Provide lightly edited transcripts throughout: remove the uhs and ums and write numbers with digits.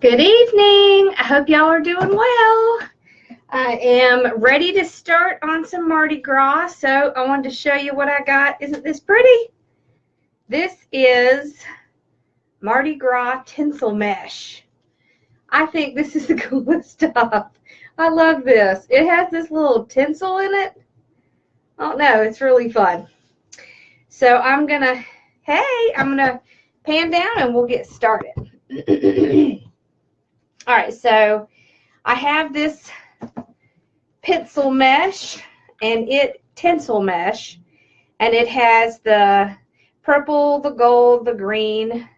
Good evening. I hope y'all are doing well. I am ready to start on some Mardi Gras, so I wanted to show you what I got. Isn't this pretty? This is Mardi Gras tinsel mesh. I think this is the coolest stuff. I love this. It has this little tinsel in it. Oh no, it's really fun. So I'm gonna pan down and we'll get started. All right, so I have this pencil mesh and tinsel mesh, and it has the purple, the gold, the green.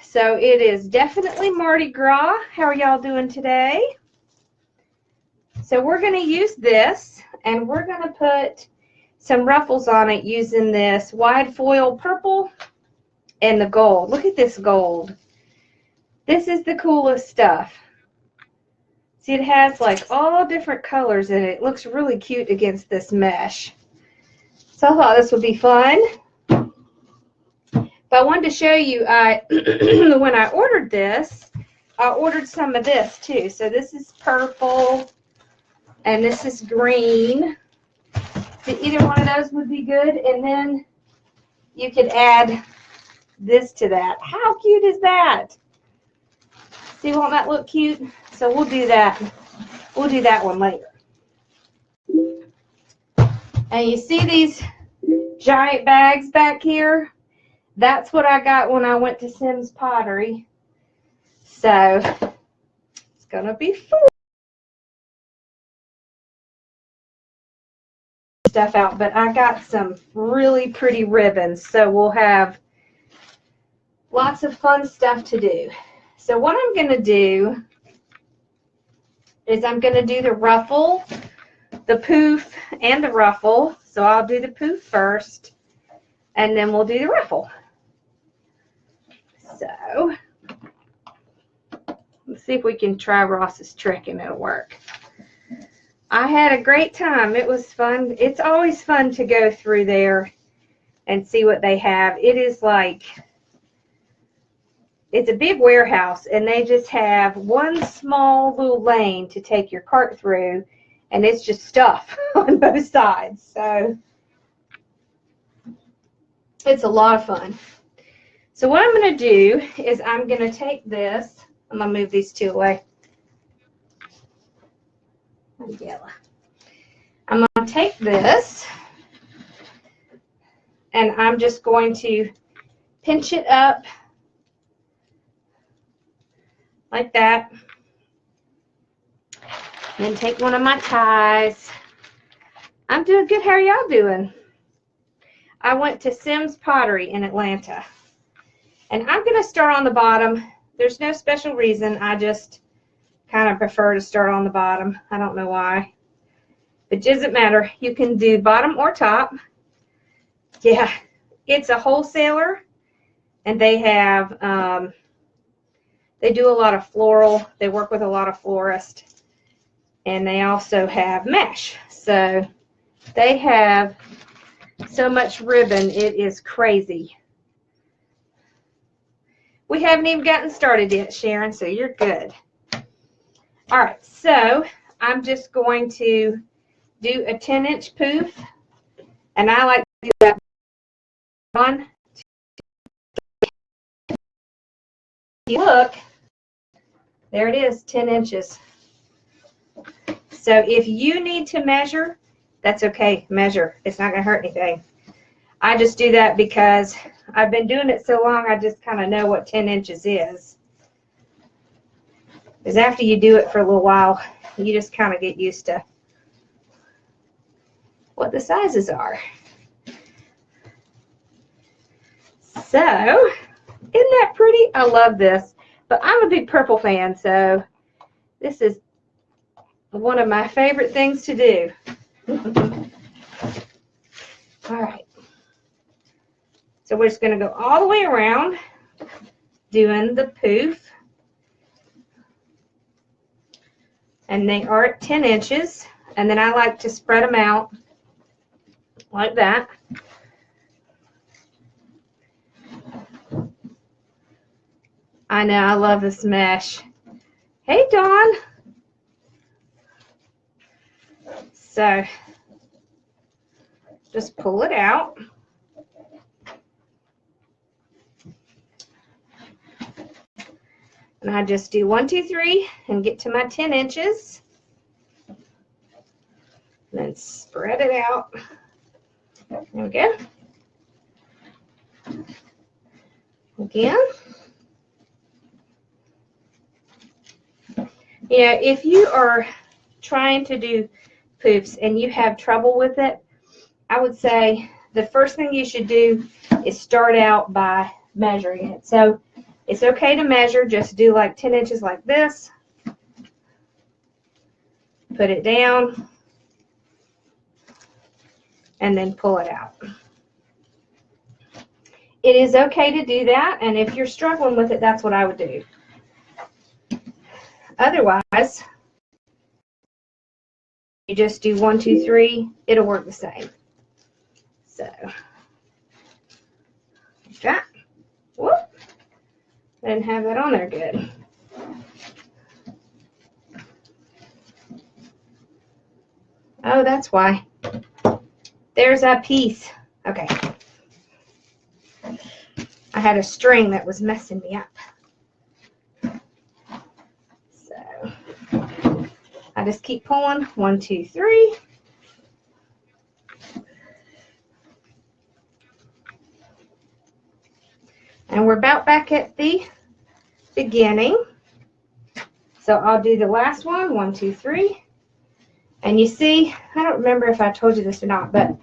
So it is definitely Mardi Gras. How are y'all doing today? So we're going to use this, and we're going to put some ruffles on it using this wide foil purple and the gold. Look at this gold. This is the coolest stuff. See, it has like all different colors in it. It looks really cute against this mesh. So I thought this would be fun. But I wanted to show you, when I ordered this, I ordered some of this too. So this is purple and this is green. So either one of those would be good. And then you could add this to that. How cute is that? See, won't that look cute? So we'll do that. We'll do that one later. And you see these giant bags back here? That's what I got when I went to Sim's Pottery. So it's going to be fun. Stuff out, but I got some really pretty ribbons. So we'll have lots of fun stuff to do. So what I'm going to do is I'm going to do the ruffle, the poof, and the ruffle. So I'll do the poof first, and then we'll do the ruffle. So let's see if we can try Ross's trick and it'll work. I had a great time. It was fun. It's always fun to go through there and see what they have. It is like, it's a big warehouse, and they just have one small little lane to take your cart through, and it's just stuff on both sides. So it's a lot of fun. So what I'm going to do is I'm going to take this. I'm going to move these two away. Yellow. I'm going to take this, and I'm just going to pinch it up like that. Then take one of my ties. I'm doing good. How are y'all doing? I went to Sim's Pottery in Atlanta. And I'm going to start on the bottom. There's no special reason. I just kind of prefer to start on the bottom. I don't know why. It doesn't matter. You can do bottom or top. Yeah, it's a wholesaler. And they have, they do a lot of floral. They work with a lot of florists. And they also have mesh. So they have so much ribbon. It is crazy. We haven't even gotten started yet, Sharon, so you're good. All right, so I'm just going to do a 10-inch poof. And I like to do that 1, 2. Look, there it is, 10 inches. So if you need to measure, that's okay, measure. It's not going to hurt anything. I just do that because I've been doing it so long, I just kind of know what 10 inches is. Because after you do it for a little while, you just kind of get used to what the sizes are. So, isn't that pretty? I love this. But I'm a big purple fan, so this is one of my favorite things to do. All right. So we're just going to go all the way around doing the poof. And they are at 10 inches. And then I like to spread them out like that. I know, I love this mesh. Hey, Dawn. So, just pull it out. And I just do 1, 2, 3 and get to my 10 inches. And then spread it out. There we go. Again. Yeah, if you are trying to do poofs and you have trouble with it, I would say the first thing you should do is start out by measuring it. So it's okay to measure, just do like 10 inches like this. Put it down and then pull it out. It is okay to do that, and if you're struggling with it, that's what I would do. Otherwise, you just do 1, 2, 3, it'll work the same. So, like that. Whoop. Didn't have that on there good. Oh, that's why. There's a piece. Okay. I had a string that was messing me up. So I just keep pulling. 1, 2, 3. And we're about back at the beginning. So I'll do the last one. 1, 2, 3. And you see, I don't remember if I told you this or not, but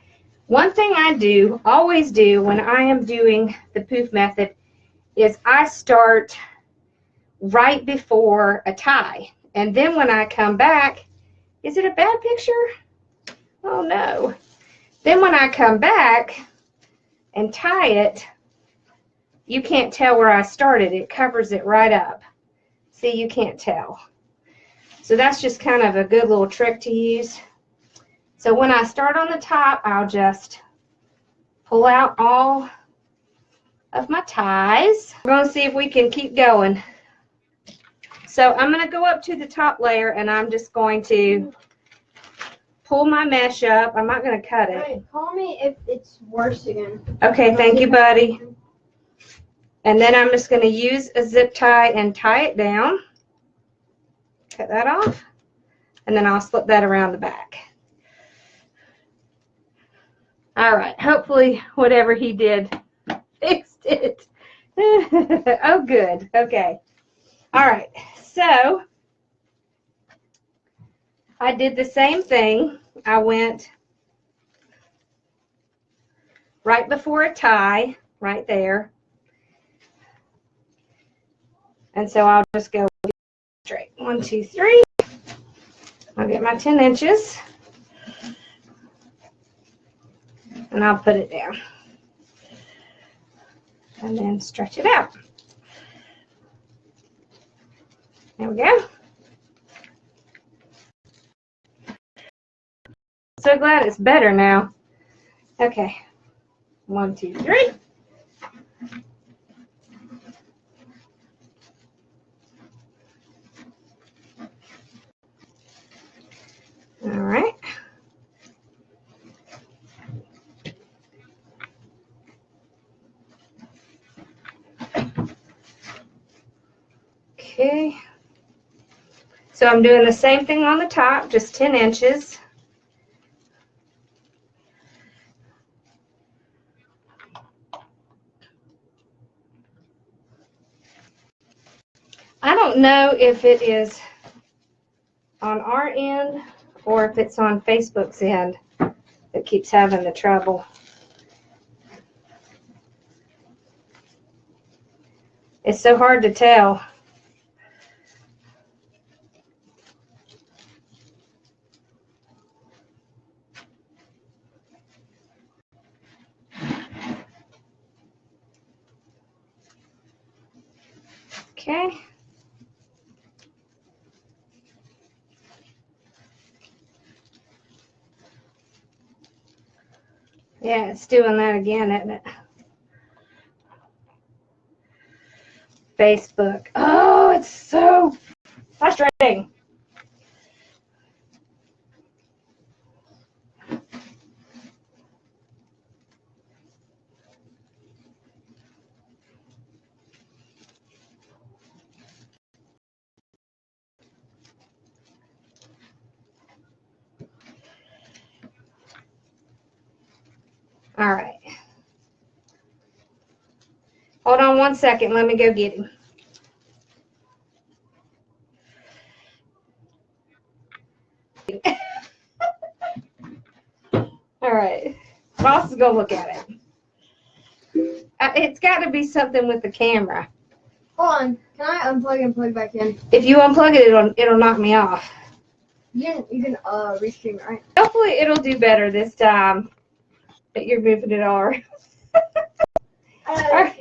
one thing I do, always do when I am doing the poof method is I start right before a tie. And then when I come back, is it a bad picture? Oh no. Then when I come back and tie it, you can't tell where I started. It covers it right up. See, you can't tell. So that's just kind of a good little trick to use. So when I start on the top, I'll just pull out all of my ties. We're going to see if we can keep going. So I'm going to go up to the top layer and I'm just going to pull my mesh up. I'm not going to cut it. Right, call me if it's worse again. Okay, thank you, buddy. And then I'm just going to use a zip tie and tie it down. Cut that off. And then I'll slip that around the back. All right, hopefully whatever he did fixed it. Oh, good. Okay. All right, so I did the same thing. I went right before a tie, right there. And so I'll just go straight. 1, 2, 3. I'll get my 10 inches. And I'll put it down. And then stretch it out. There we go. So glad it's better now. Okay. 1, 2, 3. All right. Okay. So I'm doing the same thing on the top, just 10 inches. I don't know if it is on our end or if it's on Facebook's end that keeps having the trouble. It's so hard to tell. Okay. Yeah, it's doing that again, isn't it? Facebook. Oh, it's so frustrating. All right. Hold on one second. Let me go get him. All right. Ross is going to look at it. It's got to be something with the camera. Hold on. Can I unplug and plug back in? If you unplug it, it'll knock me off. You can restream, right? Hopefully it'll do better this time that you're moving it all around.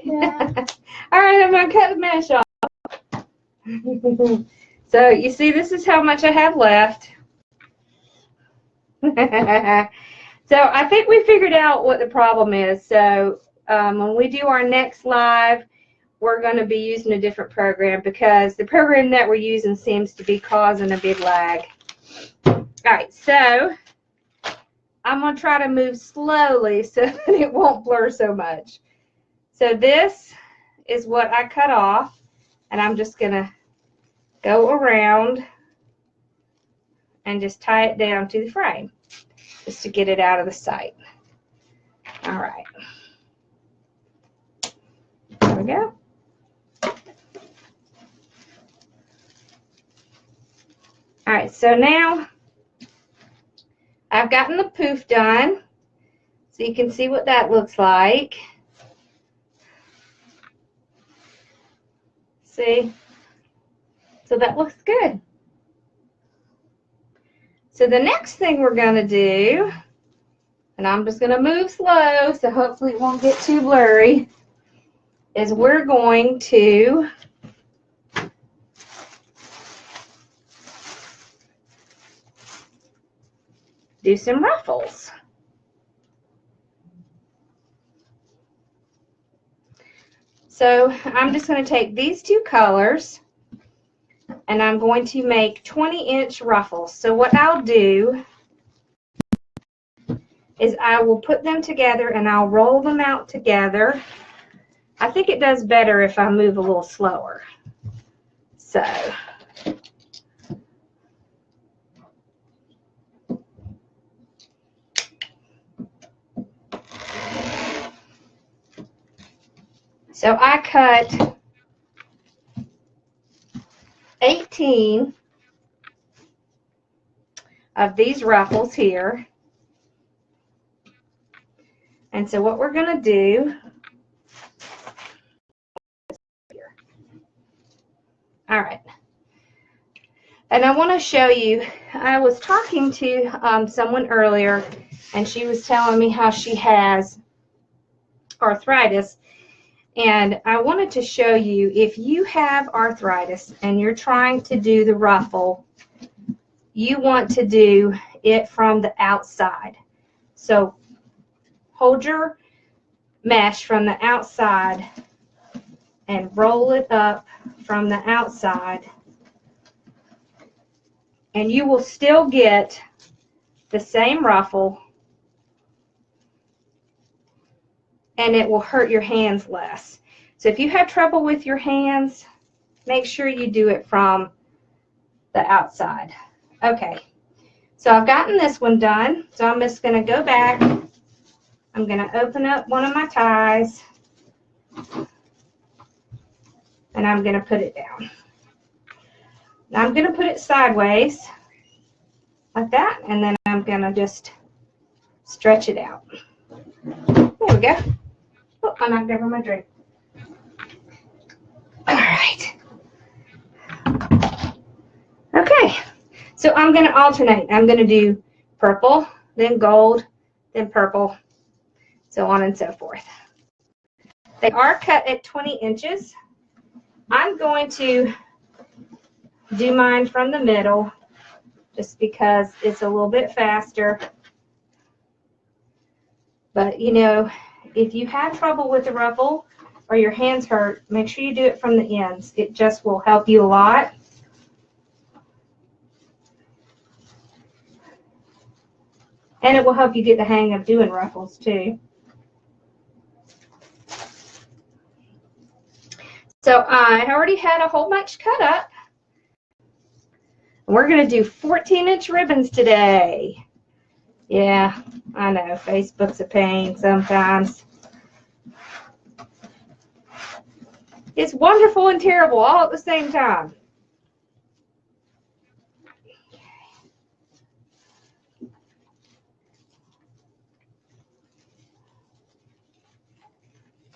Yeah. All right, I'm going to cut the mesh off. So you see, this is how much I have left. So I think we figured out what the problem is. So when we do our next live, we're going to be using a different program because the program that we're using seems to be causing a big lag. All right, so I'm going to try to move slowly so that it won't blur so much. So this is what I cut off, and I'm just going to go around and just tie it down to the frame just to get it out of the sight. All right. There we go. All right, so now I've gotten the poof done, so you can see what that looks like. See? So that looks good. So the next thing we're going to do, and I'm just going to move slow so hopefully it won't get too blurry, is we're going to do some ruffles. So I'm just going to take these two colors and I'm going to make 20-inch ruffles. So what I'll do is I will put them together and I'll roll them out together. I think it does better if I move a little slower. So I cut 18 of these ruffles here. And so what we're going to do, all right, and I want to show you, I was talking to someone earlier, and she was telling me how she has arthritis, and I wanted to show you, if you have arthritis and you're trying to do the ruffle, you want to do it from the outside. So hold your mesh from the outside and roll it up from the outside, and you will still get the same ruffle, and it will hurt your hands less. So if you have trouble with your hands, make sure you do it from the outside. Okay, so I've gotten this one done, so I'm just going to go back. I'm going to open up one of my ties, and I'm going to put it down. Now I'm going to put it sideways like that, and then I'm going to just stretch it out. There we go. Oh, I knocked over my drink. All right. Okay, so I'm going to alternate. I'm going to do purple, then gold, then purple, so on and so forth. They are cut at 20 inches. I'm going to do mine from the middle just because it's a little bit faster. But, you know, if you have trouble with the ruffle, or your hands hurt, make sure you do it from the ends. It just will help you a lot. And it will help you get the hang of doing ruffles too. So I already had a whole bunch cut up. We're going to do 14-inch ribbons today. Yeah, I know, Facebook's a pain sometimes. It's wonderful and terrible all at the same time.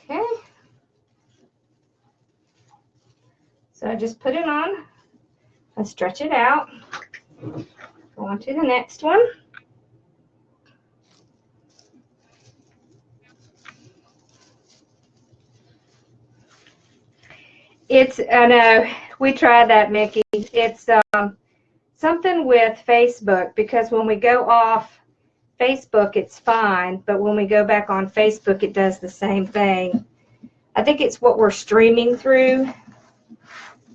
Okay. So I just put it on and stretch it out. Go on to the next one. I know, we tried that, Mickey. It's something with Facebook, because when we go off Facebook, it's fine, but when we go back on Facebook, it does the same thing. I think it's what we're streaming through.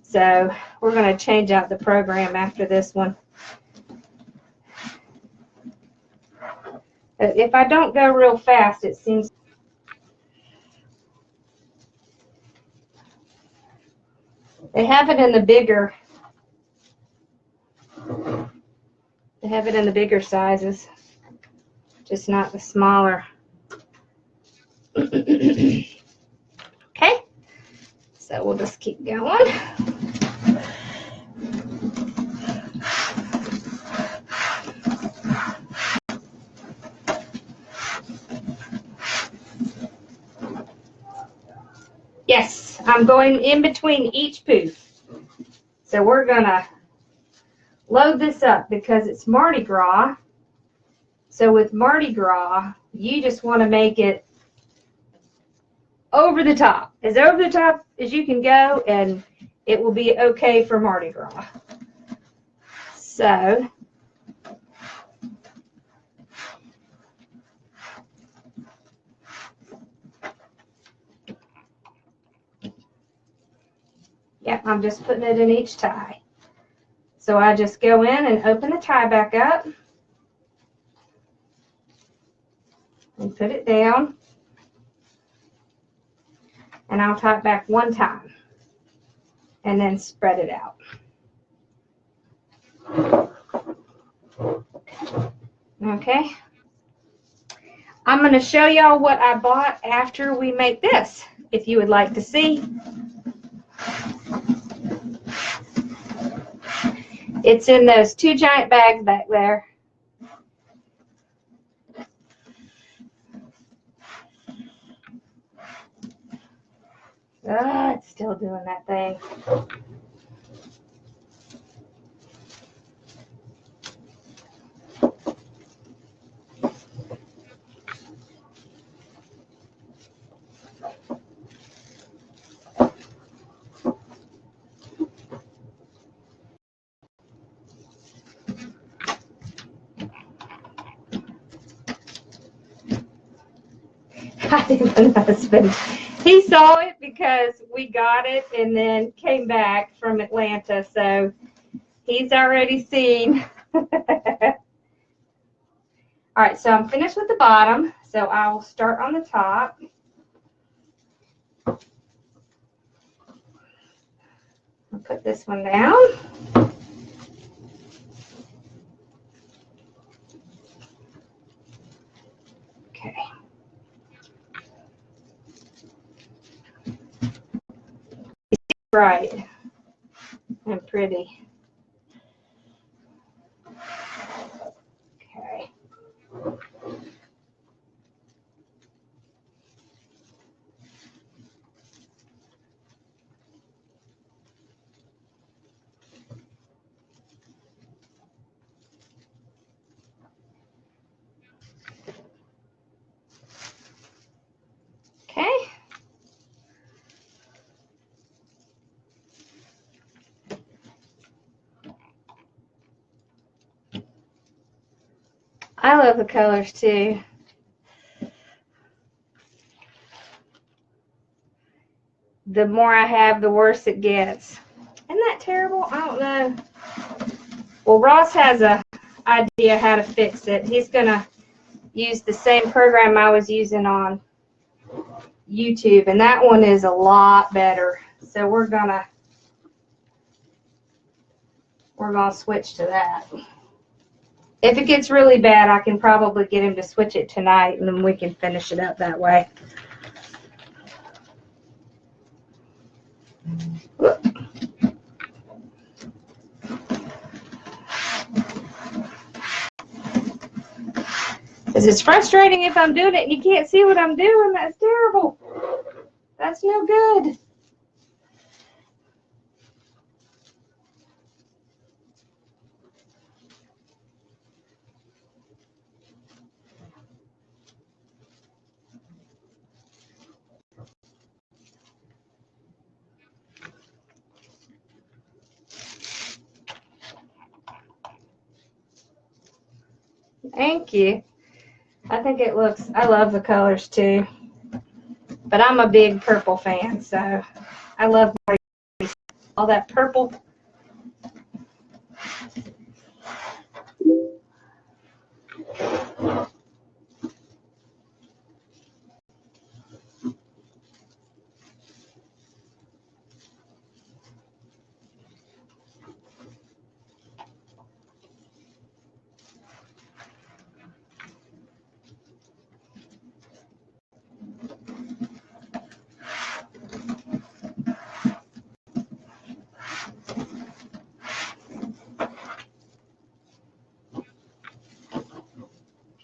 So we're going to change out the program after this one. If I don't go real fast, it seems. They have it in the bigger. They have it in the bigger sizes, just not the smaller. Okay, so we'll just keep going. Yes, I'm going in between each poof. So we're gonna load this up because it's Mardi Gras. So with Mardi Gras, you just want to make it over the top as you can go, and it will be okay for Mardi Gras. So yeah, I'm just putting it in each tie. So I just go in and open the tie back up and put it down, and I'll tie it back one time and then spread it out. Okay. I'm going to show y'all what I bought after we make this, if you would like to see. It's in those 2 giant bags back there. Ah, it's still doing that thing. My husband, he saw it because we got it and then came back from Atlanta, so he's already seen. All right, so I'm finished with the bottom, so I will start on the top. I'll put this one down. Okay. Bright and pretty. Okay. Okay. I love the colors too. the more I have, the worse it gets. Isn't that terrible? I don't know. Well, Ross has a idea how to fix it. He's going to use the same program I was using on YouTube, and that one is a lot better. So we're gonna switch to that. If it gets really bad, I can probably get him to switch it tonight, and then we can finish it up that way. Because it's frustrating if I'm doing it and you can't see what I'm doing. That's terrible. That's no good. Thank you. I think it looks, I love the colors too. But I'm a big purple fan, so I love all that purple.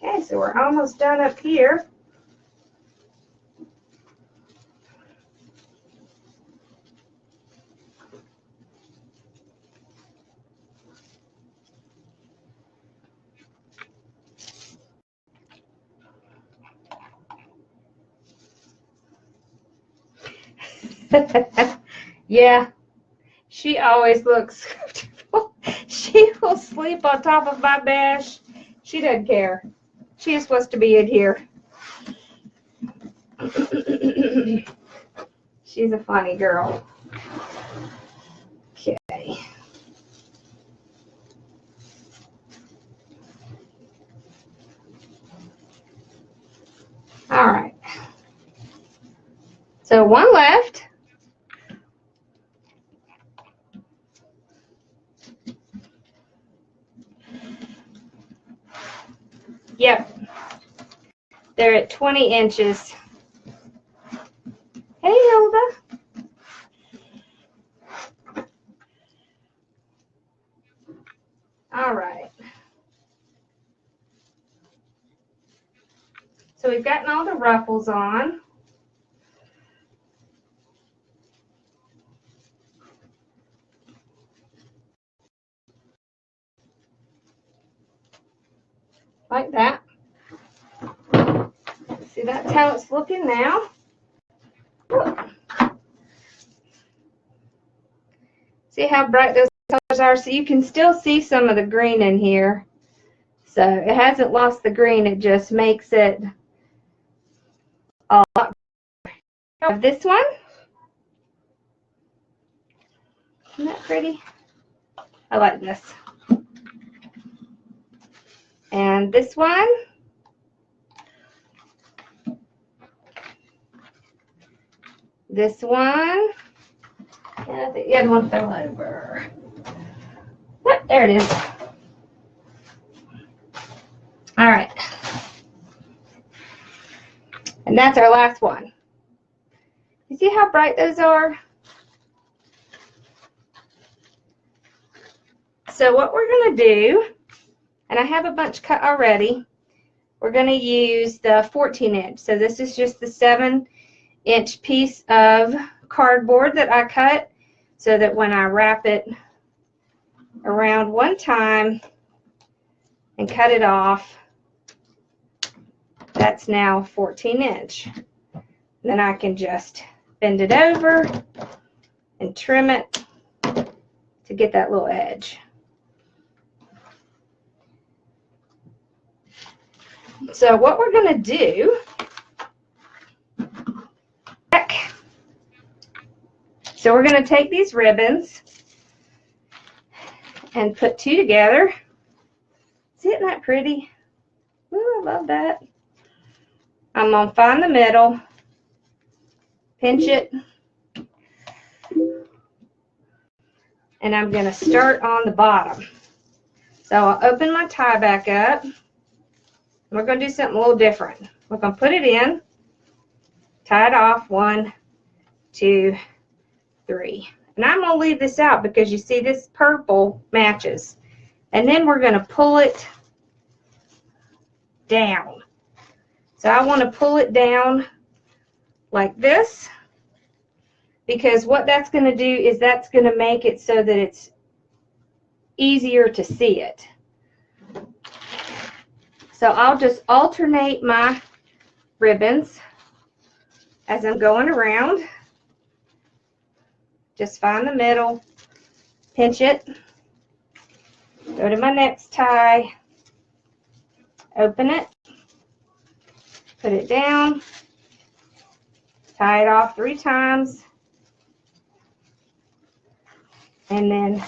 Okay, so we're almost done up here. Yeah, she always looks comfortable. She will sleep on top of my bash. She doesn't care. She just wants to be in here. She's a funny girl. Okay. All right. So one left. Yep. They're at 20 inches. Hey, Hilda. All right. So we've gotten all the ruffles on. Like that. See, that's how it's looking now. See how bright those colors are? So you can still see some of the green in here. So it hasn't lost the green, it just makes it a lot better. This one. Isn't that pretty? I like this. And this one. This one. And I think the other one fell over. Yep, there it is. All right. And that's our last one. You see how bright those are? So what we're going to do, and I have a bunch cut already, we're going to use the 14 inch. So this is just the 7-inch piece of cardboard that I cut so that when I wrap it around one time and cut it off, that's now 14 inch. Then I can just bend it over and trim it to get that little edge. So what we're going to do, So we're going to take these ribbons and put two together. Isn't that pretty? Ooh, I love that. I'm going to find the middle, pinch it, and I'm going to start on the bottom. So I'll open my tie back up. We're going to do something a little different. We're going to put it in, tie it off, 1, 2, 3. And I'm going to leave this out because you see this purple matches. And then we're going to pull it down. So I want to pull it down like this, because what that's going to do is that's going to make it so that it's easier to see it. So I'll just alternate my ribbons as I'm going around. Just find the middle, pinch it, go to my next tie, open it, put it down, tie it off 3 times, and then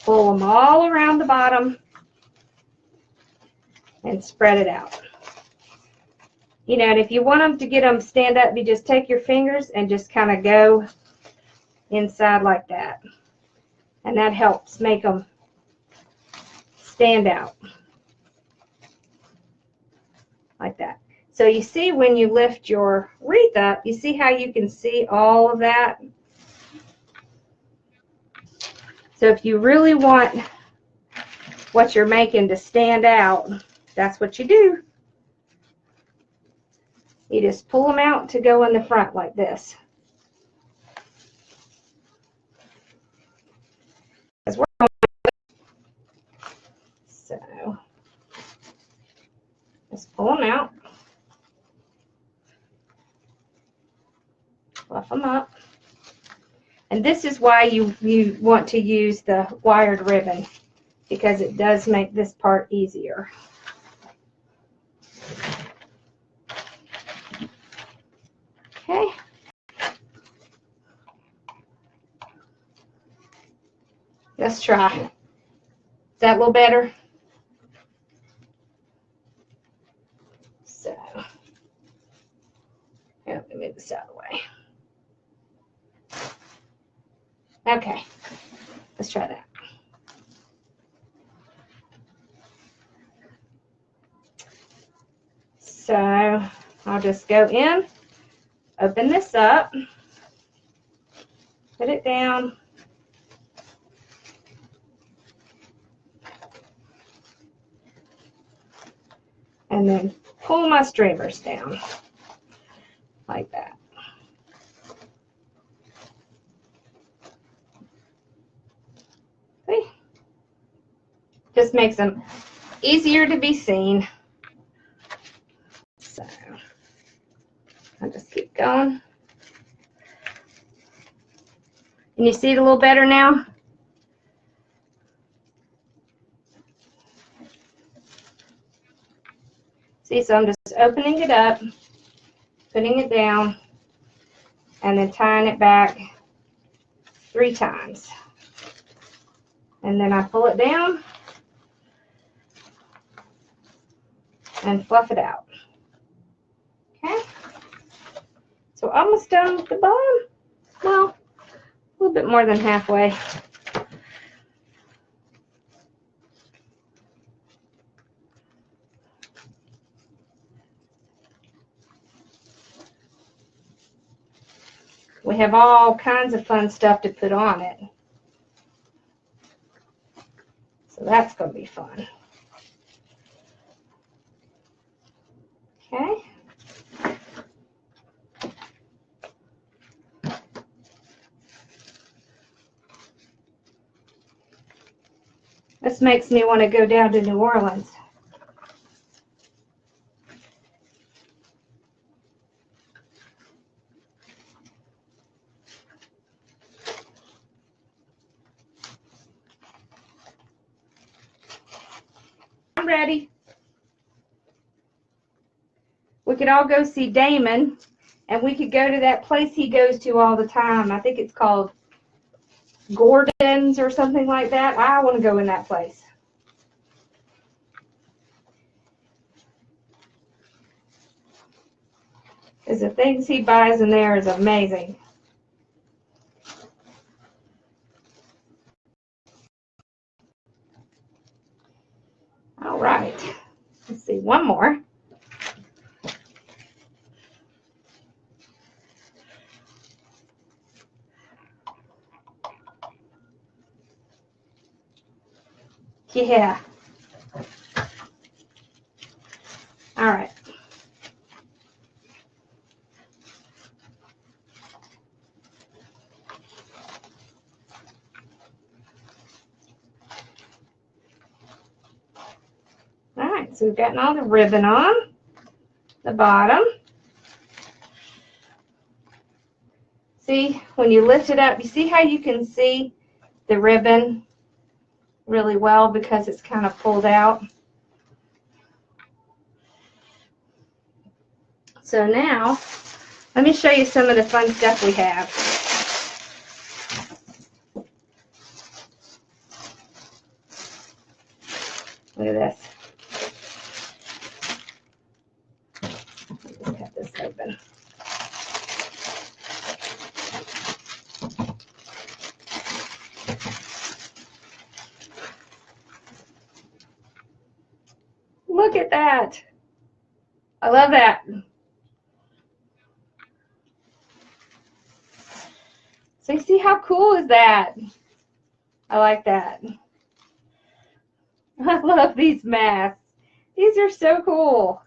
pull them all around the bottom and spread it out. You know, and if you want them to get them stand up, you just take your fingers and just kind of go inside like that. And that helps make them stand out like that. So you see when you lift your wreath up, you see how you can see all of that? So if you really want what you're making to stand out, that's what you do. You just pull them out to go in the front like this. So just pull them out, fluff them up. And this is why you want to use the wired ribbon, because it does make this part easier. Okay. Let's try. Is that a little better? So, here, let me move this out of the way. Okay, let's try that. So, I'll just go in, open this up, put it down, and then pull my streamers down like that. See? Just makes them easier to be seen. So I'll just keep going. Can you see it a little better now? See, so I'm just opening it up, putting it down, and then tying it back 3 times. And then I pull it down and fluff it out. Okay? So almost done with the bottom. Well, a little bit more than halfway. We have all kinds of fun stuff to put on it. So that's going to be fun. Okay. This makes me want to go down to New Orleans. I'm ready. We could all go see Damon And we could go to that place he goes to all the time. I think it's called Gordon's or something like that. I want to go in that place. Because the things he buys in there is amazing. All right. Let's see, one more. Yeah. All right. All right, so we've gotten all the ribbon on the bottom. See, when you lift it up, you see how you can see the ribbon really well because it's kind of pulled out. So now, let me show you some of the fun stuff we have. Look at this. Let's cut this open. Look at that. I love that. So you see how cool is that? I like that. I love these masks. These are so cool.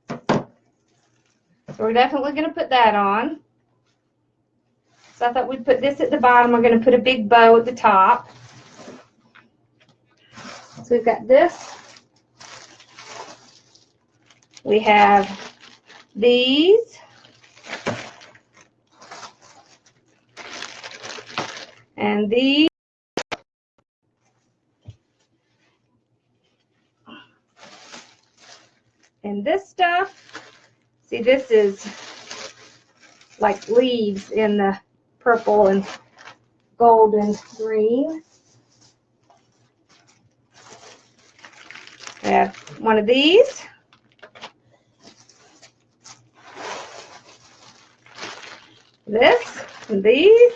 So we're definitely going to put that on. So I thought we'd put this at the bottom. We're going to put a big bow at the top. So we've got this. We have these. And these. And this stuff. See, this is like leaves in the purple and gold and green. I have one of these. This and these.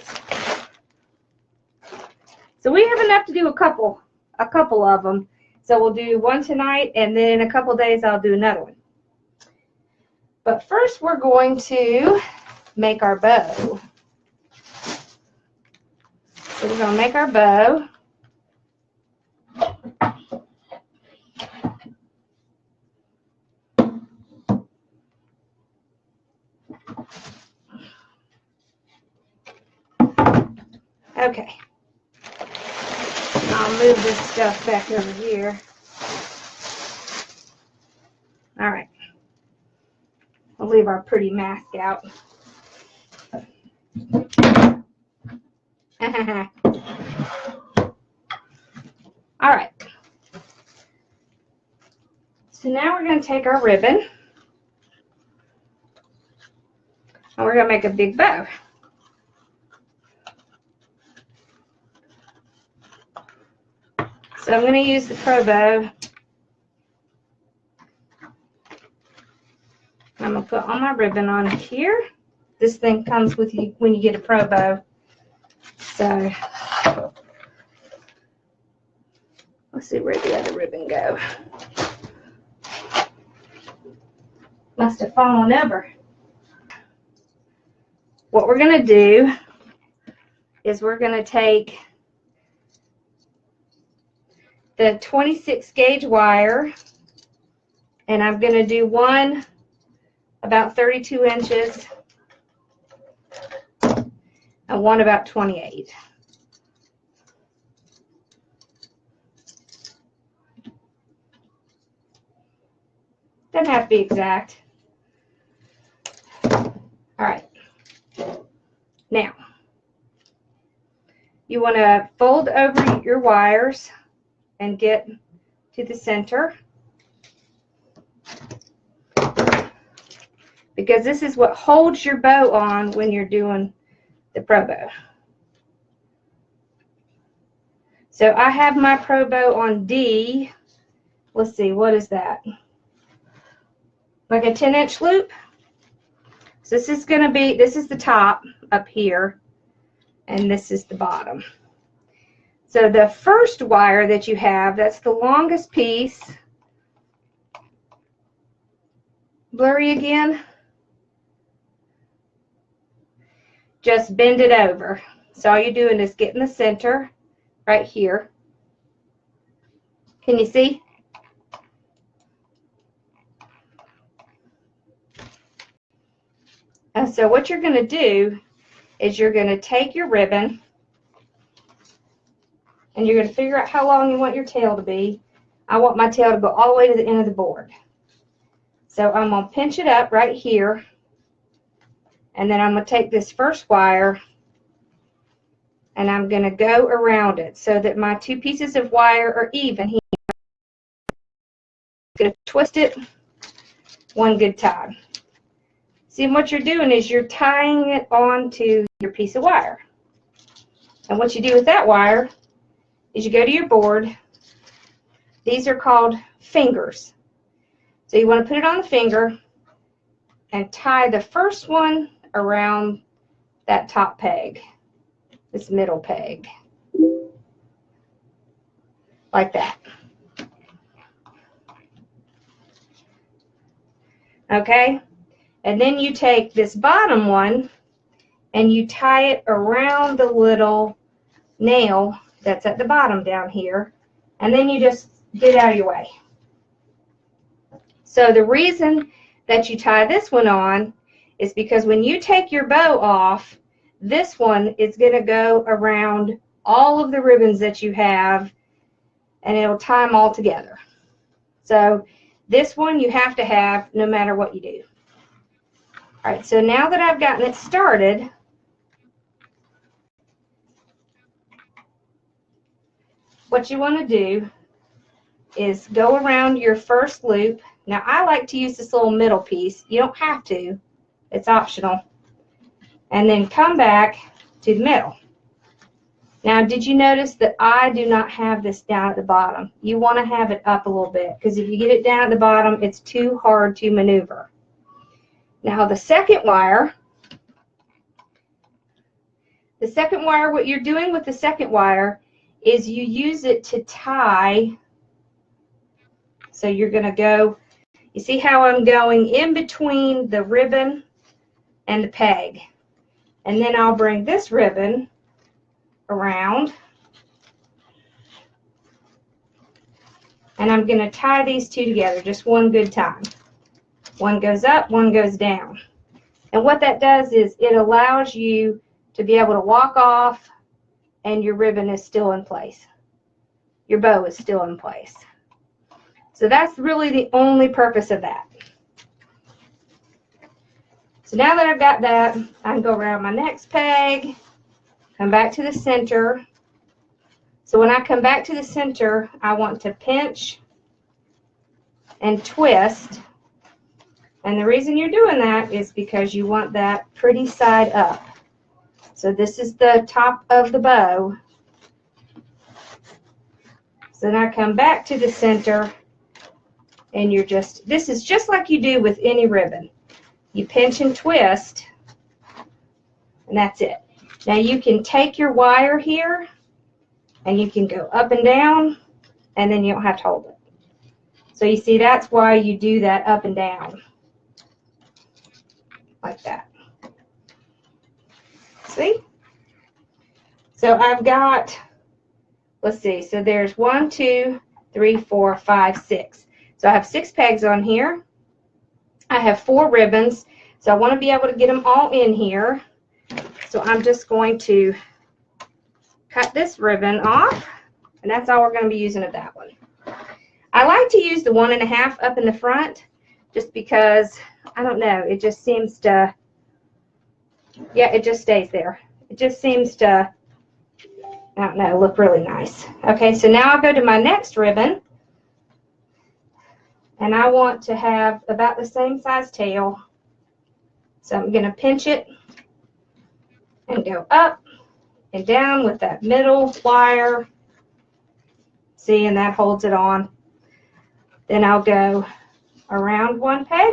So we have enough to do a couple of them. So we'll do one tonight, and then in a couple days I'll do another one. But first we're going to make our bow. So we're going to make our bow. Okay. I'll move this stuff back over here. All right. We'll leave our pretty mask out. All right. So now we're going to take our ribbon and we're going to make a big bow. So I'm going to use the Pro Bow. I'm going to put all my ribbon on here. This thing comes with you when you get a Pro Bow. So let's see where the other ribbon go. Must have fallen over. What we're going to do is we're going to take the 26 gauge wire, and I'm going to do one about 32 inches and one about 28. Doesn't have to be exact. All right. Now, you want to fold over your wires and get to the center, because this is what holds your bow on when you're doing the pro bow. So I have my pro bow on D. Let's see, what is that? Like a 10-inch loop. So this is going to be, this is the top up here, and this is the bottom. So the first wire that you have, that's the longest piece. Blurry again. Just bend it over. So all you're doing is get in the center right here. Can you see? And so what you're going to do is you're going to take your ribbon and you're going to figure out how long you want your tail to be. I want my tail to go all the way to the end of the board. So I'm going to pinch it up right here, and then I'm going to take this first wire and I'm going to go around it so that my two pieces of wire are even here. I'm going to twist it one good time. See, what you're doing is you're tying it onto your piece of wire. And what you do with that wire is you go to your board. These are called fingers. So you want to put it on the finger and tie the first one around that top peg, this middle peg, like that. Okay? And then you take this bottom one and you tie it around the little nail that's at the bottom down here, and then you just get out of your way. So the reason that you tie this one on is because when you take your bow off, this one is going to go around all of the ribbons that you have, and it'll tie them all together. So this one you have to have no matter what you do. All right, so now that I've gotten it started, what you want to do is go around your first loop. Now, I like to use this little middle piece. You don't have to. It's optional. And then come back to the middle. Now, did you notice that I do not have this down at the bottom? You want to have it up a little bit, because if you get it down at the bottom, it's too hard to maneuver. Now, the second wire, what you're doing with the second wire is you use it to tie. So you're going to go, you see how I'm going in between the ribbon and the peg. And then I'll bring this ribbon around. And I'm going to tie these two together just one good time. One goes up, one goes down. And what that does is it allows you to be able to walk off and your ribbon is still in place. Your bow is still in place. So that's really the only purpose of that. So now that I've got that, I can go around my next peg, come back to the center. So when I come back to the center, I want to pinch and twist. And the reason you're doing that is because you want that pretty side up. So this is the top of the bow. So then I come back to the center, and you're just, this is just like you do with any ribbon. You pinch and twist, and that's it. Now you can take your wire here, and you can go up and down, and then you don't have to hold it. So you see, that's why you do that up and down, like that. See? So I've got, let's see, so there's 1, 2, 3, 4, 5, 6. So I have 6 pegs on here. I have 4 ribbons, so I want to be able to get them all in here. So I'm just going to cut this ribbon off, and that's all we're going to be using of that one. I like to use the 1.5 up in the front, just because, I don't know, it just seems to, yeah, it just stays there. It just seems to, I don't know, look really nice. Okay, so now I'll go to my next ribbon, And I want to have about the same size tail. So I'm going to pinch it and go up and down with that middle wire. See, and that holds it on. Then I'll go around one peg.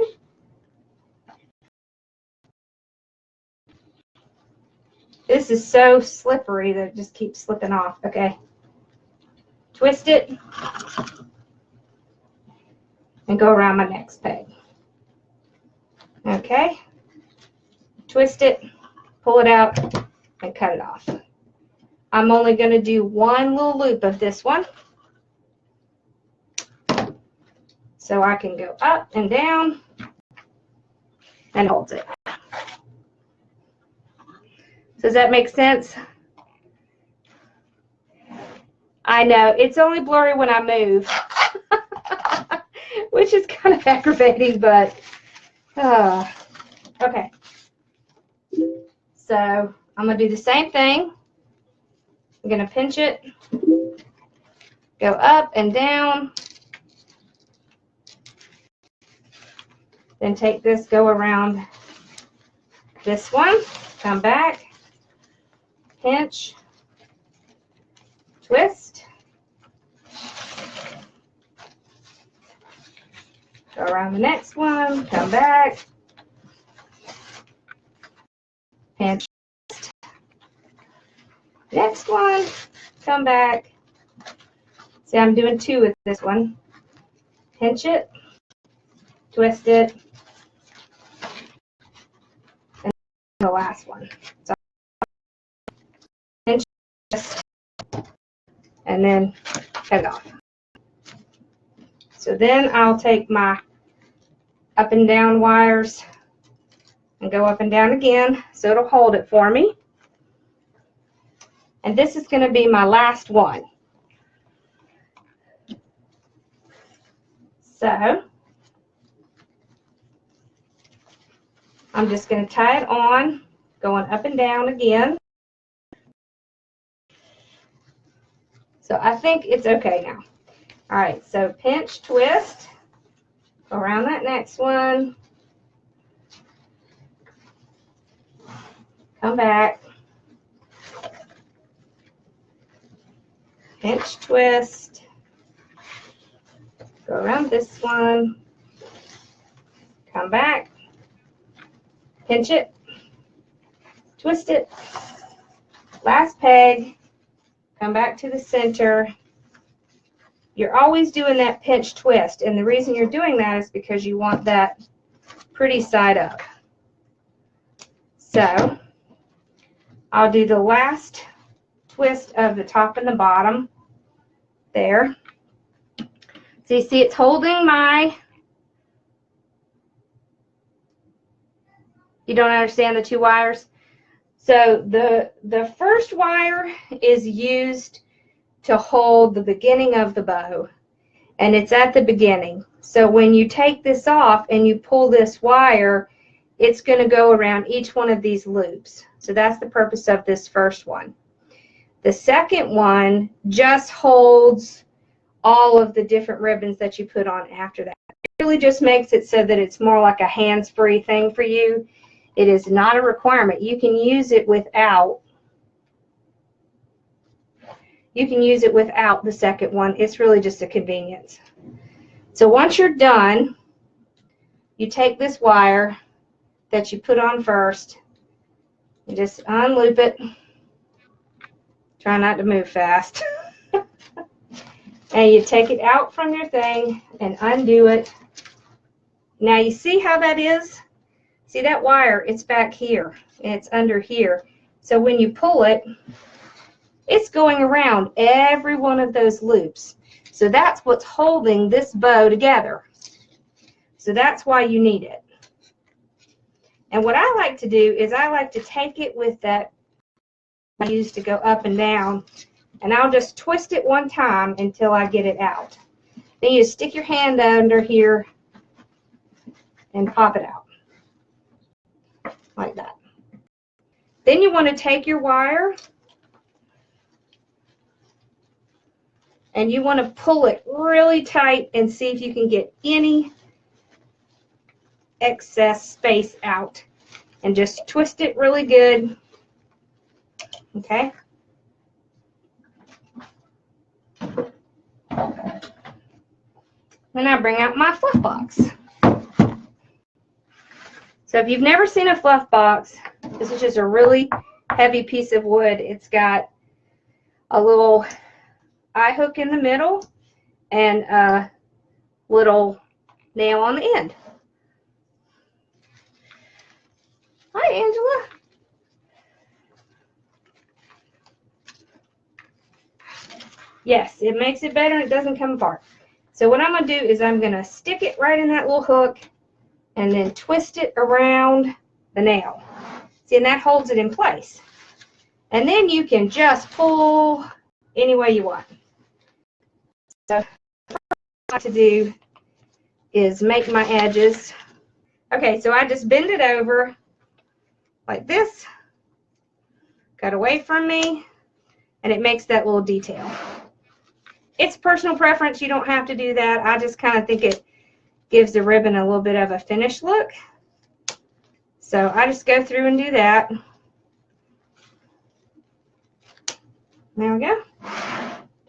This is so slippery that it just keeps slipping off. Okay. Twist it and go around my next peg. Okay. Twist it, pull it out, and cut it off. I'm only going to do one little loop of this one. So I can go up and down and holds it. Does that make sense? I know, it's only blurry when I move, which is kind of aggravating, but okay. So I'm going to do the same thing. I'm going to pinch it, go up and down, then take this, go around this one, come back, pinch, twist, go around the next one, come back, pinch, next one, come back. See, I'm doing two with this one. Pinch it, twist it, and the last one. So pinch, twist, and then cut it off. So then I'll take my up and down wires and go up and down again so it'll hold it for me. And this is going to be my last one. So I'm just going to tie it on, going up and down again. So I think it's okay now. All right, so pinch, twist, go around that next one, come back, pinch, twist, go around this one, come back, pinch it, twist it, last peg, come back to the center. You're always doing that pinch twist, and the reason you're doing that is because you want that pretty side up. So I'll do the last twist of the top and the bottom there. So you see it's holding my, you don't understand the two wires? So the first wire is used to hold the beginning of the bow, and it's at the beginning. So when you take this off and you pull this wire, it's going to go around each one of these loops. So that's the purpose of this first one. The second one just holds all of the different ribbons that you put on after that. It really just makes it so that it's more like a hands-free thing for you. It is not a requirement. You can use it without. You can use it without the second one. It's really just a convenience. So once you're done, you take this wire that you put on first, you just unloop it. Try not to move fast. And you take it out from your thing and undo it. Now you see how that is? See that wire? It's back here and it's under here. So when you pull it, it's going around every one of those loops. So that's what's holding this bow together. So that's why you need it. And what I like to do is I like to take it with that I use to go up and down, and I'll just twist it one time until I get it out. Then you stick your hand under here and pop it out like that. Then you want to take your wire And you want to pull it really tight and see if you can get any excess space out. And just twist it really good. Okay. Then I bring out my fluff box. So if you've never seen a fluff box, this is just a really heavy piece of wood. It's got a little eye hook in the middle and a little nail on the end. Hi, Angela. Yes, it makes it better and it doesn't come apart. So what I'm going to do is I'm going to stick it right in that little hook and then twist it around the nail. See, and that holds it in place. And then you can just pull any way you want. So what I like to do is make my edges. Okay, so I just bend it over like this, cut away from me, and it makes that little detail. It's personal preference. You don't have to do that. I just kind of think it gives the ribbon a little bit of a finished look. So I just go through and do that. There we go.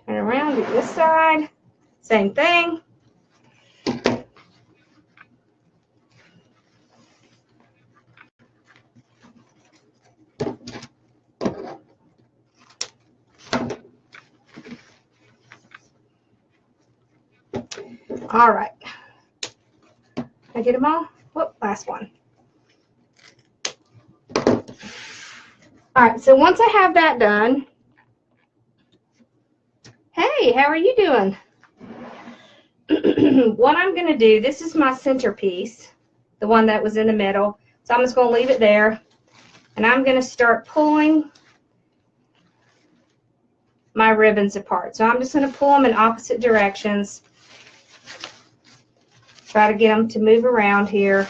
Turn around, do this side. Same thing. All right. I get them all? Whoop, last one. All right, so once I have that done, hey, how are you doing? What I'm going to do, this is my centerpiece, the one that was in the middle. So I'm just going to leave it there. And I'm going to start pulling my ribbons apart. So I'm just going to pull them in opposite directions. Try to get them to move around here.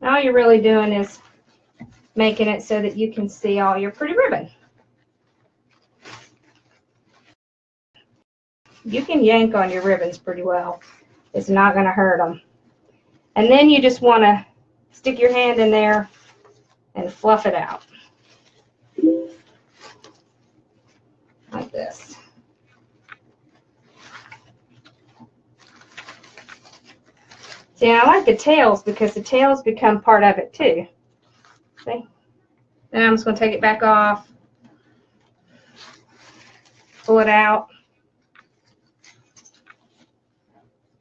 All you're really doing is making it so that you can see all your pretty ribbon. You can yank on your ribbons pretty well. It's not going to hurt them. And then you just want to stick your hand in there and fluff it out. Like this. See, I like the tails because the tails become part of it too. See? Then I'm just going to take it back off. Pull it out.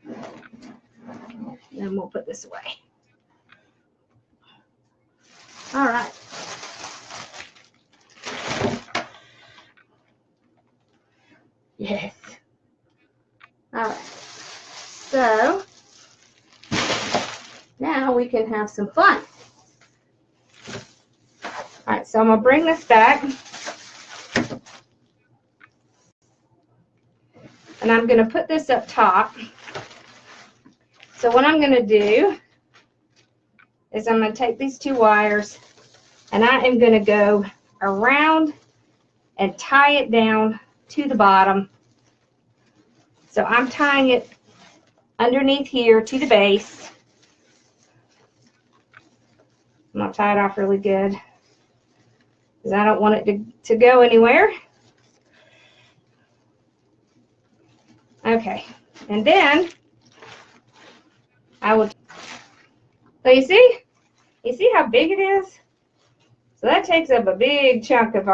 And then we'll put this away. All right. Yes. All right. So now we can have some fun. All right, so I'm going to bring this back. And I'm going to put this up top. So what I'm going to do is I'm going to take these two wires and I am going to go around and tie it down to the bottom. So I'm tying it underneath here to the base. I'm going to tie it off really good because I don't want it to go anywhere. Okay, and then I will, so you see how big it is? So that takes up a big chunk of the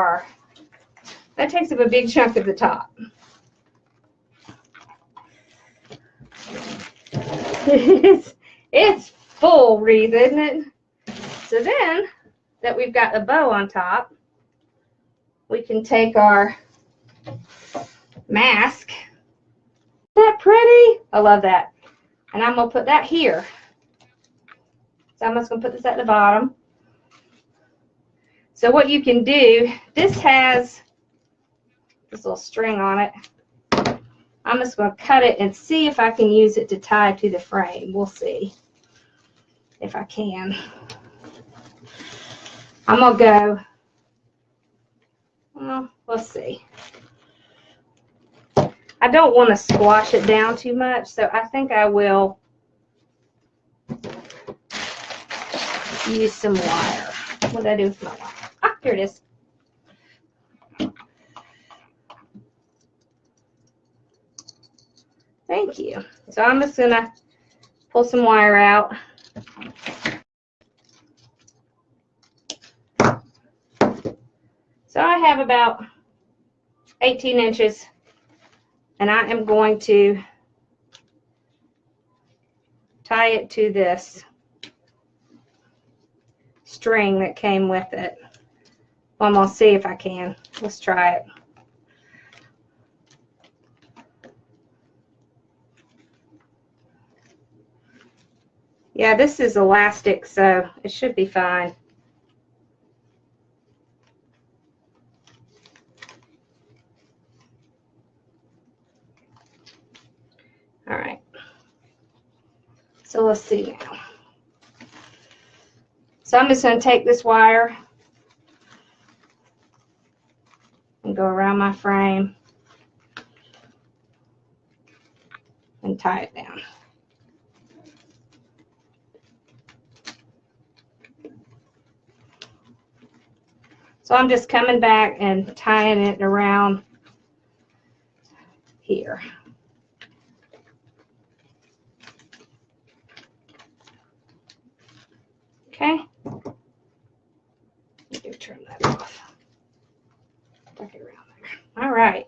top. It's full wreath, isn't it? So then that we've got a bow on top, we can take our mask. Isn't that pretty? I love that. And I'm going to put that here. So I'm just going to put this at the bottom. So what you can do, this has this little string on it. I'm just going to cut it and see if I can use it to tie to the frame. We'll see. if I can. I'm going to go, well, let's see. I don't want to squash it down too much, so I think I will use some wire. What did I do with my wire? Ah, here it is. Thank you. So I'm just going to pull some wire out. So I have about 18 inches, and I am going to tie it to this string that came with it. Well, I'm going to see if I can. Let's try it. Yeah, this is elastic, so it should be fine. All right. So let's see now. So I'm just going to take this wire and go around my frame and tie it down. So I'm just coming back and tying it around here. Okay. Let me trim that off. Tuck it around there. All right.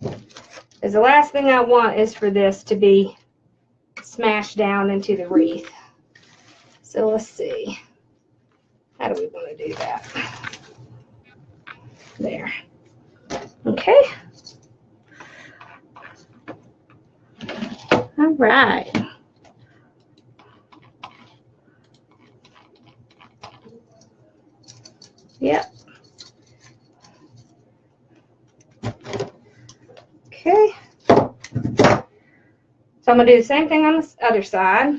Because the last thing I want is for this to be smashed down into the wreath. So let's see. How do we want to do that? There. Okay. All right. Yep. Okay. So I'm going to do the same thing on this other side.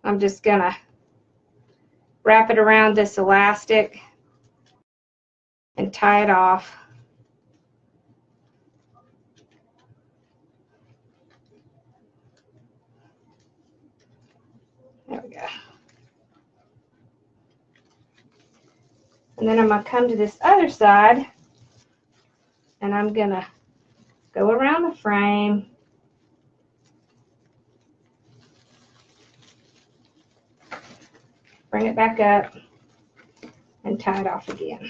I'm just going to wrap it around this elastic and tie it off. There we go. And then I'm going to come to this other side and I'm going to go around the frame. Bring it back up and tie it off again.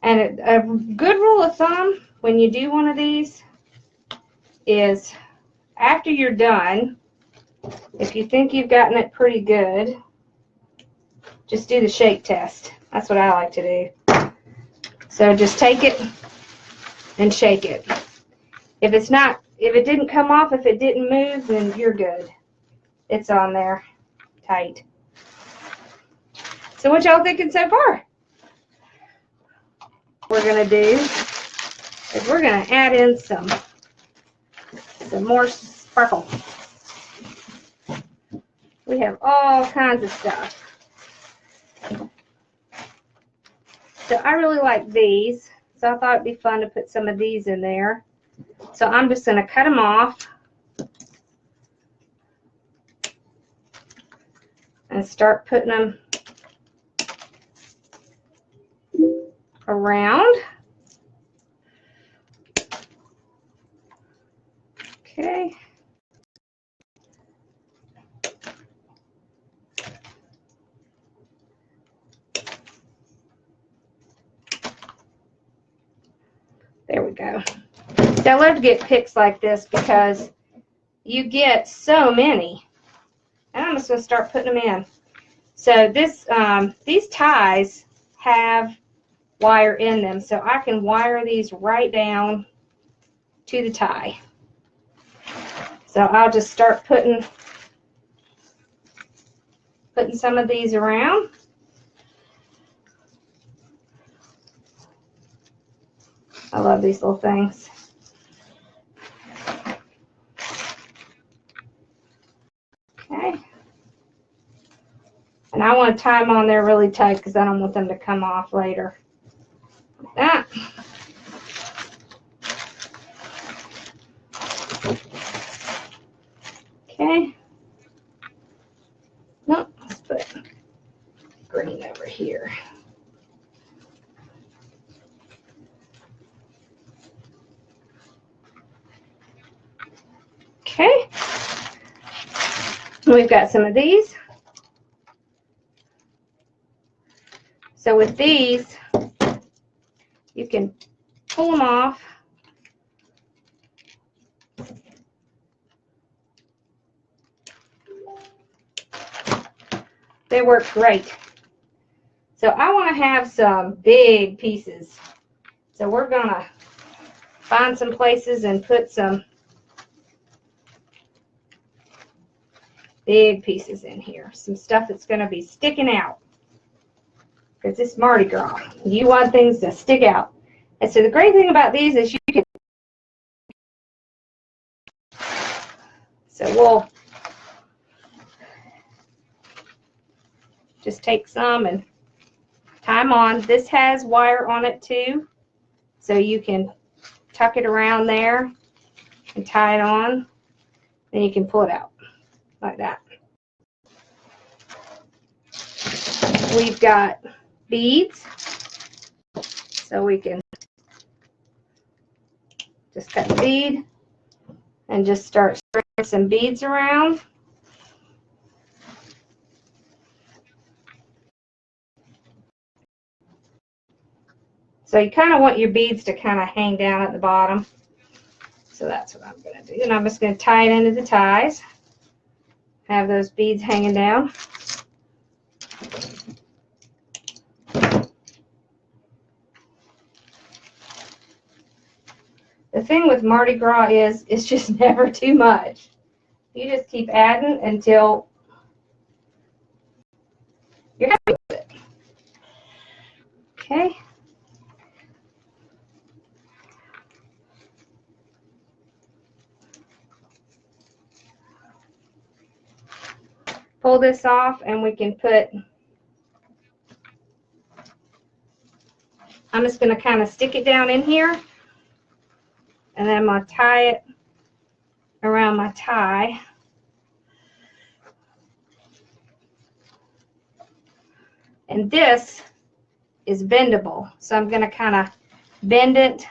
And a good rule of thumb when you do one of these is after you're done, if you think you've gotten it pretty good, just do the shake test. That's what I like to do. So just take it and shake it. If it didn't come off, if it didn't move, then you're good. It's on there tight. So what y'all thinking so far? What we're gonna do is we're gonna add in some more sparkle. We have all kinds of stuff. So I really like these, so I thought it'd be fun to put some of these in there. So I'm just gonna cut them off and start putting them around. Okay. There we go. So I love to get picks like this because you get so many. And I'm just going to start putting them in. So these ties have wire in them, so I can wire these right down to the tie. So I'll just start putting some of these around. I love these little things. Okay. And I want to tie them on there really tight because I don't want them to come off later. Like that. Okay. No, let's put green over here. Okay. We've got some of these. So with these, you can pull them off. They work great. So I want to have some big pieces. So we're going to find some places and put some big pieces in here. Some stuff that's going to be sticking out. Because it's Mardi Gras. You want things to stick out. And so the great thing about these is you can... So we'll just take some and tie them on. This has wire on it too. So you can tuck it around there and tie it on. Then you can pull it out like that. We've got beads. So we can just cut the bead and just start spreading some beads around. So you kind of want your beads to kind of hang down at the bottom. So that's what I'm going to do. And I'm just going to tie it into the ties. Have those beads hanging down. The thing with Mardi Gras is it's just never too much. You just keep adding until you're happy with it. Okay. Pull this off and we can put, I'm just going to kind of stick it down in here and then I'm going to tie it around my tie. And this is bendable. So I'm going to kind of bend it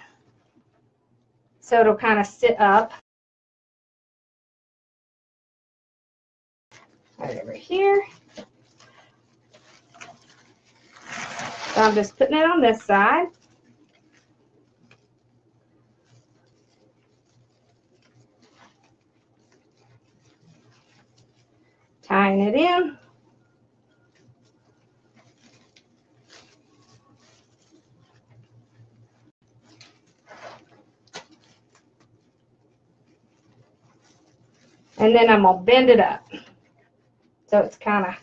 so it'll kind of sit up. Right over here. So I'm just putting it on this side. Tying it in. And then I'm going to bend it up. So it's kind of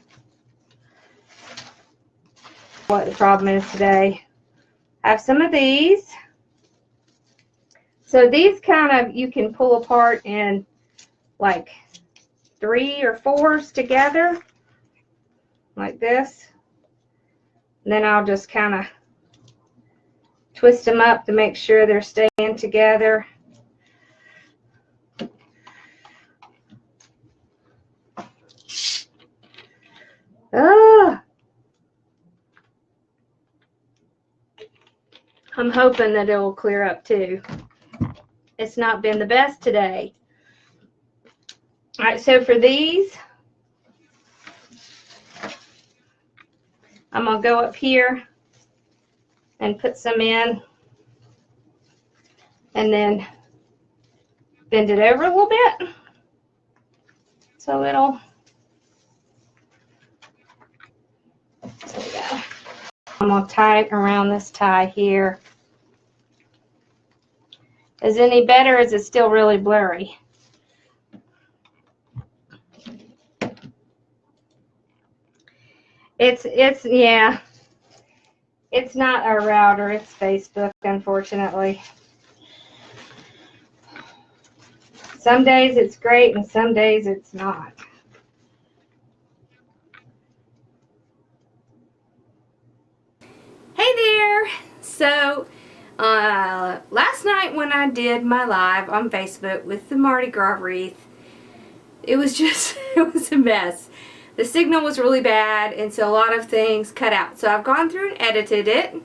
what the problem is today. I have some of these. So these kind of, you can pull apart in like 3 or 4s together. Like this. And then I'll just kind of twist them up to make sure they're staying together. I'm hoping that it will clear up too. It's not been the best today. All right, so for these, I'm going to go up here and put some in and then bend it over a little bit so it'll, so we go. I'm going to tie it around this tie here. Is it any better? Or is it still really blurry? Yeah. It's not our router, it's Facebook, unfortunately. Some days it's great and some days it's not. Hey there! So, last night when I did my live on Facebook with the Mardi Gras wreath, it was just, it was a mess. The signal was really bad, and so a lot of things cut out. So I've gone through and edited it,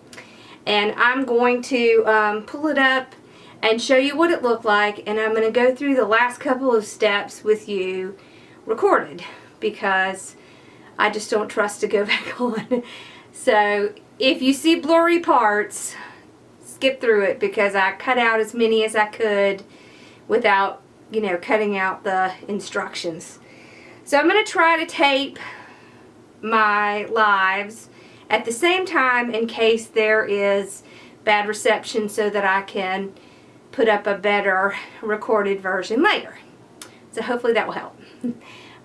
and I'm going to pull it up and show you what it looked like, and I'm going to go through the last couple of steps with you recorded, because I just don't trust to go back on. So if you see blurry parts, skip through it, because I cut out as many as I could without, you know, cutting out the instructions. So I'm going to try to tape my lives at the same time in case there is bad reception, so that I can put up a better recorded version later. So hopefully that will help.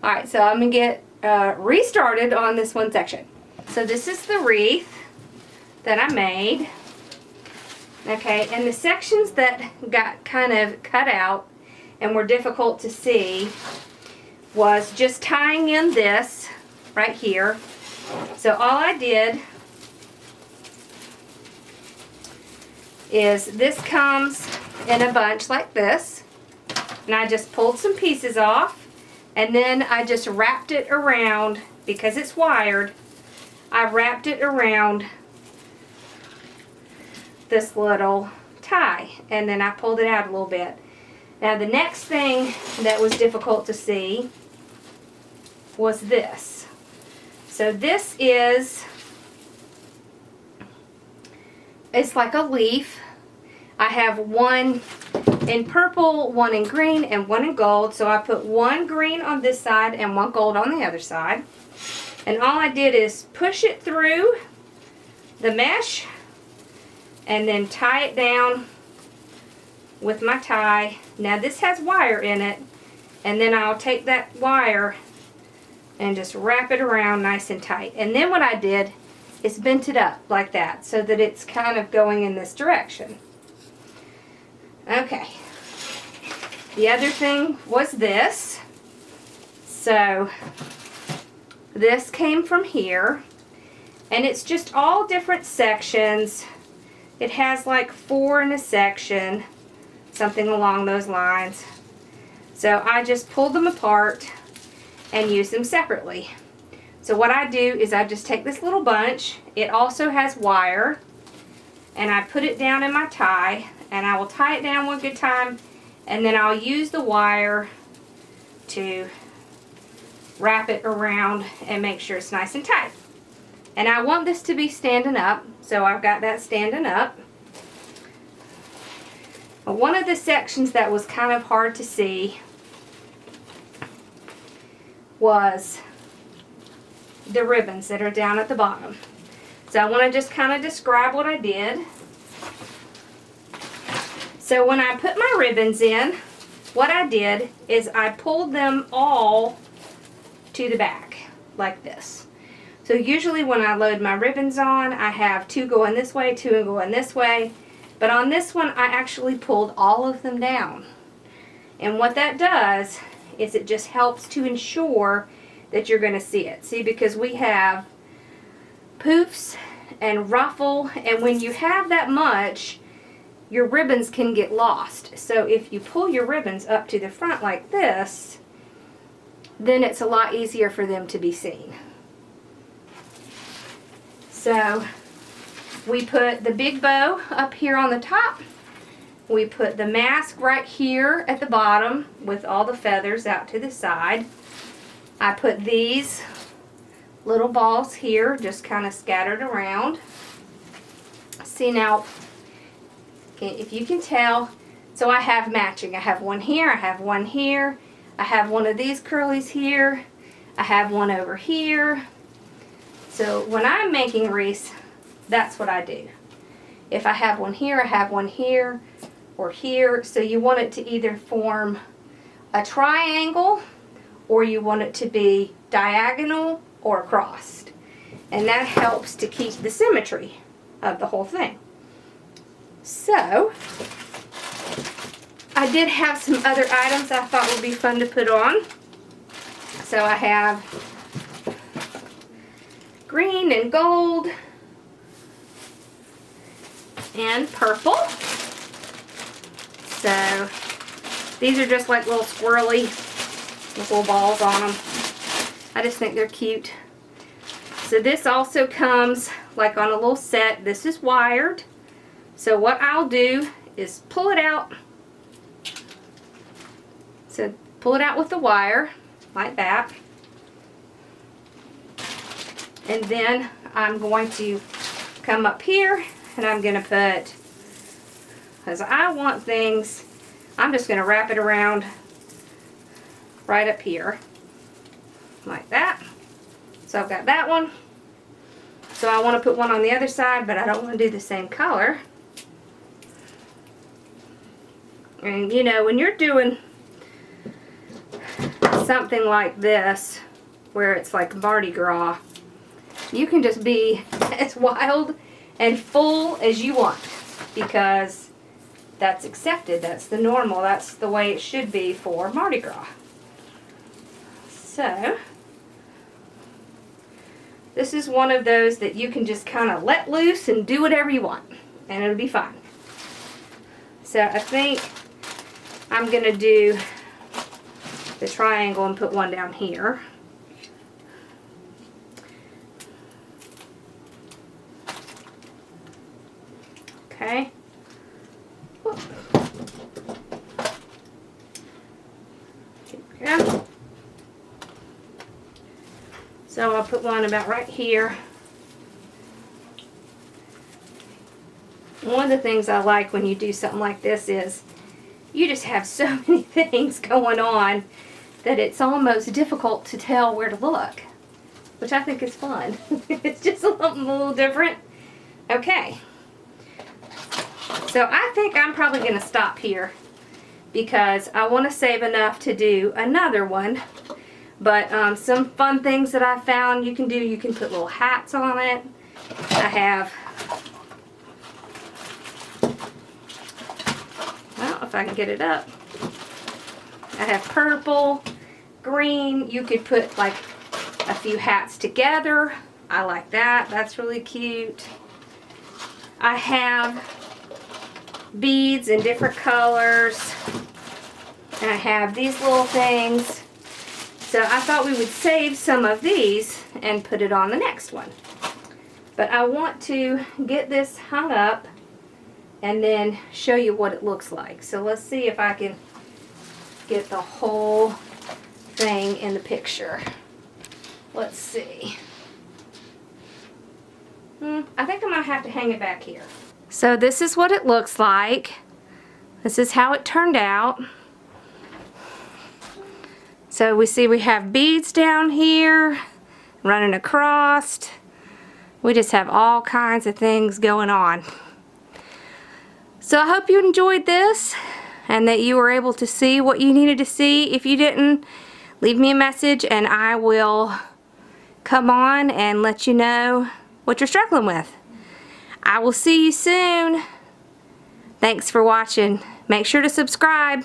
Alright, so I'm going to get restarted on this one section. So this is the wreath that I made. Okay, and the sections that got kind of cut out and were difficult to see was just tying in this right here. So all I did is, this comes in a bunch like this, and I just pulled some pieces off, and then I just wrapped it around, because it's wired, I wrapped it around this little tie, and then I pulled it out a little bit. Now the next thing that was difficult to see was this. So this is, it's like a leaf. I have one in purple, one in green, and one in gold. So I put one green on this side and one gold on the other side. And all I did is push it through the mesh and then tie it down with my tie. Now this has wire in it, and then I'll take that wire and just wrap it around nice and tight. And then what I did is bent it up like that, so that it's kind of going in this direction. Okay. The other thing was this. So this came from here, and it's just all different sections. It has like 4 in a section, something along those lines. So I just pulled them apart and used them separately. So what I do is I just take this little bunch. It also has wire, and I put it down in my tie, and I will tie it down one good time, and then I'll use the wire to wrap it around and make sure it's nice and tight. And I want this to be standing up, so I've got that standing up. One of the sections that was kind of hard to see was the ribbons that are down at the bottom. So I want to just kind of describe what I did. So when I put my ribbons in, what I did is I pulled them all to the back like this. So usually when I load my ribbons on, I have 2 going this way, 2 going this way. But on this one, I actually pulled all of them down. And what that does is it just helps to ensure that you're going to see it. See, because we have poofs and ruffle, and when you have that much, your ribbons can get lost. So if you pull your ribbons up to the front like this, then it's a lot easier for them to be seen. So we put the big bow up here on the top. We put the mask right here at the bottom with all the feathers out to the side. I put these little balls here just kind of scattered around. See now, if you can tell, so I have matching. I have one here, I have one here, I have one of these curlies here, I have one over here. So when I'm making wreaths, that's what I do. If I have one here, I have one here or here. So you want it to either form a triangle, or you want it to be diagonal or crossed. And that helps to keep the symmetry of the whole thing. So I did have some other items I thought would be fun to put on. So I have green and gold and purple. So these are just like little squirrely with little balls on them. I just think they're cute. So this also comes like on a little set. This is wired. So what I'll do is pull it out. So pull it out with the wire like that. And then I'm going to come up here and I'm going to put, because I want things, I'm just going to wrap it around right up here like that. So I've got that one. So I want to put one on the other side, but I don't want to do the same color. And you know, when you're doing something like this, where it's like Mardi Gras, you can just be as wild and full as you want, because that's accepted, that's the normal, that's the way it should be for Mardi Gras. So this is one of those that you can just kind of let loose and do whatever you want, and it'll be fine. So I think I'm going to do the triangle and put one down here. Okay. Here we go. So I'll put one about right here. One of the things I like when you do something like this is you just have so many things going on that it's almost difficult to tell where to look, which I think is fun. It's just a little different. Okay. So I think I'm probably going to stop here because I want to save enough to do another one. But some fun things that I found you can do, you can put little hats on it. I have, well, if I can get it up, I have purple, green. You could put like a few hats together. I like that. That's really cute. I have beads in different colors. And I have these little things. So I thought we would save some of these and put it on the next one. But I want to get this hung up and then show you what it looks like. So let's see if I can get the whole thing in the picture. Let's see. I think I'm going to have to hang it back here. So this is what it looks like. This is how it turned out. So we see we have beads down here running across. We just have all kinds of things going on. So I hope you enjoyed this and that you were able to see what you needed to see. If you didn't, leave me a message and I will come on and let you know what you're struggling with. I will see you soon. Thanks for watching. Make sure to subscribe.